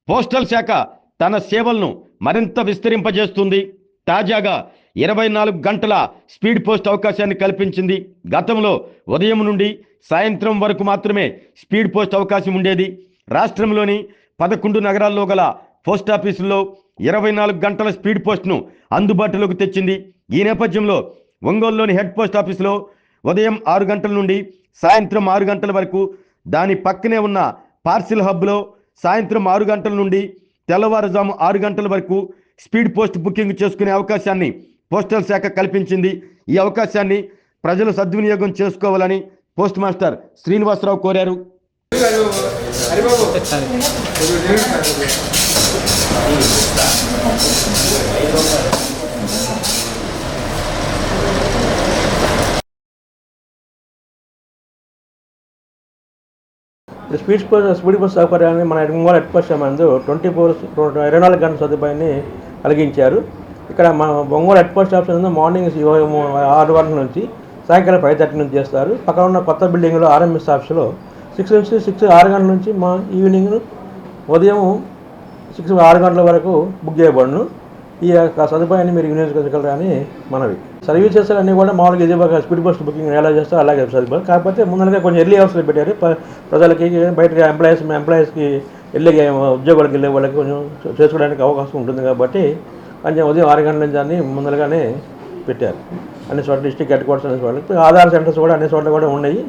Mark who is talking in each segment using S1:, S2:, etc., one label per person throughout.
S1: Postal శాఖ తన సేవలను మరింత విస్తరింపజేస్తుంది. తాజాగా 24 గంటల స్పీడ్ పోస్ట్ అవకాశాన్ని కల్పించింది. గతంలో ఉదయం నుండి సాయంత్రం వరకు మాత్రమే స్పీడ్ పోస్ట్ అవకాశం ఉండేది. రాష్ట్రంలోని 11 నగరాల్లో గల పోస్టాఫీసుల్లో 24 గంటల స్పీడ్ పోస్ట్ను అందుబాటులోకి తెచ్చింది. ఈ నేపథ్యంలో ఒంగోలులోని హెడ్ పోస్ట్ ఆఫీసులో ఉదయం 6 గంటల నుండి సాయంత్రం 6 గంటల వరకు, దాని పక్కనే ఉన్న పార్సిల్ హబ్లో సాయంత్రం 6 గంటల నుండి తెల్లవారుజాము 6 గంటల వరకు స్పీడ్ పోస్ట్ బుకింగ్ చేసుకునే అవకాశాన్ని పోస్టల్ శాఖ కల్పించింది. ఈ అవకాశాన్ని ప్రజలు సద్వినియోగం చేసుకోవాలని పోస్ట్ మాస్టర్ శ్రీనివాసరావు కోరారు.
S2: స్పీడ్ పోస్ట్ సౌకర్యాన్ని మన ఒంగోలు హెడ్ పోస్ట్ నందు 24 గంటల సదుపాయాన్ని కలిగించారు. ఇక్కడ మన ఒంగోలు హెడ్ పోస్ట్ ఆఫీస్ నందు మార్నింగ్ 6 గంటల నుంచి సాయంకాలం 5:30 నుంచి చేస్తారు. పక్కన ఉన్న కొత్త బిల్డింగ్లో ఆర్ఎంఎస్ ఆఫీస్లో 6 గంటల నుంచి మా ఈవినింగ్ ఉదయం 6 గంటల వరకు బుక్ చేయబడును. ఈ యొక్క సదుపాయాన్ని మీరు వినియోగించగలరని మనవి. సర్వీసెస్ అన్నీ కూడా మామూలుగా ఇది స్పీడ్ పోస్ట్ బుకింగ్ ఎలా చేస్తారో అలాగే సదుపాయం. కాకపోతే ముందుగా కొంచెం ఎర్లీ అవర్స్లో పెట్టారు. ప్రజలకి బయట ఎంప్లాయీస్కి వెళ్ళే ఉద్యోగాలకు వెళ్ళే వాళ్ళకి కొంచెం చేసుకోవడానికి అవకాశం ఉంటుంది కాబట్టి కొంచెం ఉదయం 6 గంటల నుంచి అన్నీ ముందుగానే పెట్టారు. అన్ని చోట్ల డిస్ట్రిక్ట్ హెడ్ క్వార్టర్స్ అన్ని చోట్ల ఆధార్ సెంటర్స్ కూడా అన్ని చోట్ల కూడా ఉన్నాయి.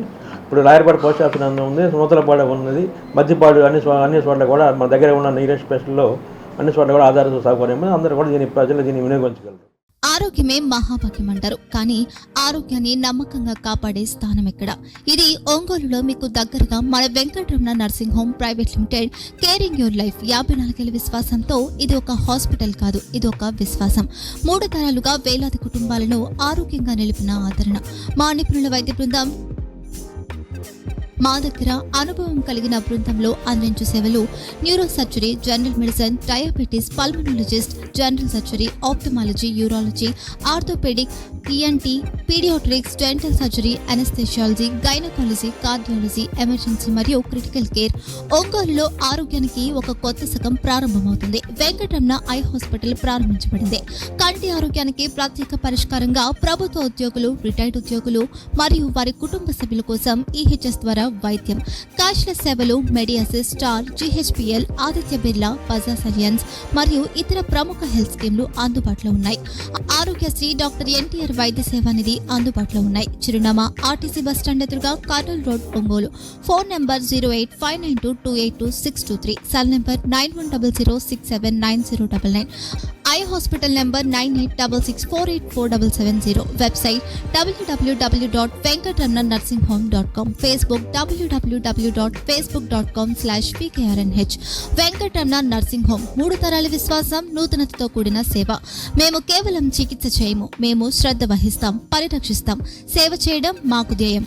S2: ఇప్పుడు రాయరపాడు పోస్ట్ ఆఫీస్ ఉంది, నూతలపాడు ఉన్నది, మధ్యపాడు అన్ని చోట్ల కూడా మన దగ్గర ఉన్న నీరెస్ట్ స్పెషల్లో అన్ని చోట్ల కూడా ఆధార్ సౌకర్యం. అందరూ కూడా ప్రజలు దీన్ని వినియోగించగలరు.
S3: ఆరోగ్యమే మహాభాగ్యం అంటారు. కానీ ఆరోగ్యాన్ని నమ్మకంగా కాపాడే స్థానం ఎక్కడ? ఇది ఒంగోలులో మీకు దగ్గరగా మన Venkataramana nursing home private limited. Caring your life 54 ఏళ్ల విశ్వాసంతో ఇది ఒక హాస్పిటల్ కాదు, ఇది ఒక విశ్వాసం. 3 తరాలుగా వేలాది కుటుంబాలను ఆరోగ్యంగా నిలిపిన ఆదరణ. మా నిపుణుల వైద్య బృందం మా దగ్గర అనుభవం కలిగిన బృందంలో అందించే సేవలు neuro surgery, general medicine, diabetes, pulmonologist, general surgery, ophthalmology, urology, orthopaedic, ENT, paediatrics, dental surgery, anaesthesiology, gynaecology, cardiology, emergency మరియు క్రిటికల్ కేర్. ఒంగోలులో ఆరోగ్యానికి ఒక కొత్త శకం ప్రారంభమవుతుంది. వెంకటరమణ ఐ హాస్పిటల్ ప్రారంభించబడింది. కంటి ఆరోగ్యానికి ప్రత్యేక పరిష్కారంగా ప్రభుత్వ ఉద్యోగులు, రిటైర్డ్ ఉద్యోగులు మరియు వారి కుటుంబ సభ్యుల కోసం ఈహెచ్ఎస్ ద్వారా వైద్యం, క్యాష్లెస్ సేవలు, Medi Assist, Star, GHPL, Aditya Birla, Bajaj Allianz మరియు ఇతర ప్రముఖ హెల్త్ స్కీమ్లు అందుబాటులో ఉన్నాయి. ఆరోగ్యశ్రీ, డాక్టర్ ఎన్టీఆర్ వైద్య సేవా నిధి అందుబాటులో ఉన్నాయి. చిరునామా ఆర్టీసీ బస్ స్టాండ్ ఎదురుగా, Kurnool road, Ongole. Phone number 08592282623, cell number 9100679099. Eye hospital number 9866484770. Website www.venkatramanarsinghome.com. Facebook www.facebook.com/pkrnh. Venkataramana nursing home, 3 తరాల విశ్వాసం, నూతనతతో కూడిన సేవ. మేము కేవలం చికిత్స చేయము, మేము శ్రద్ధ వహిస్తాం, పరిరక్షిస్తాం. సేవ చేయడం మాకు ధ్యేయం.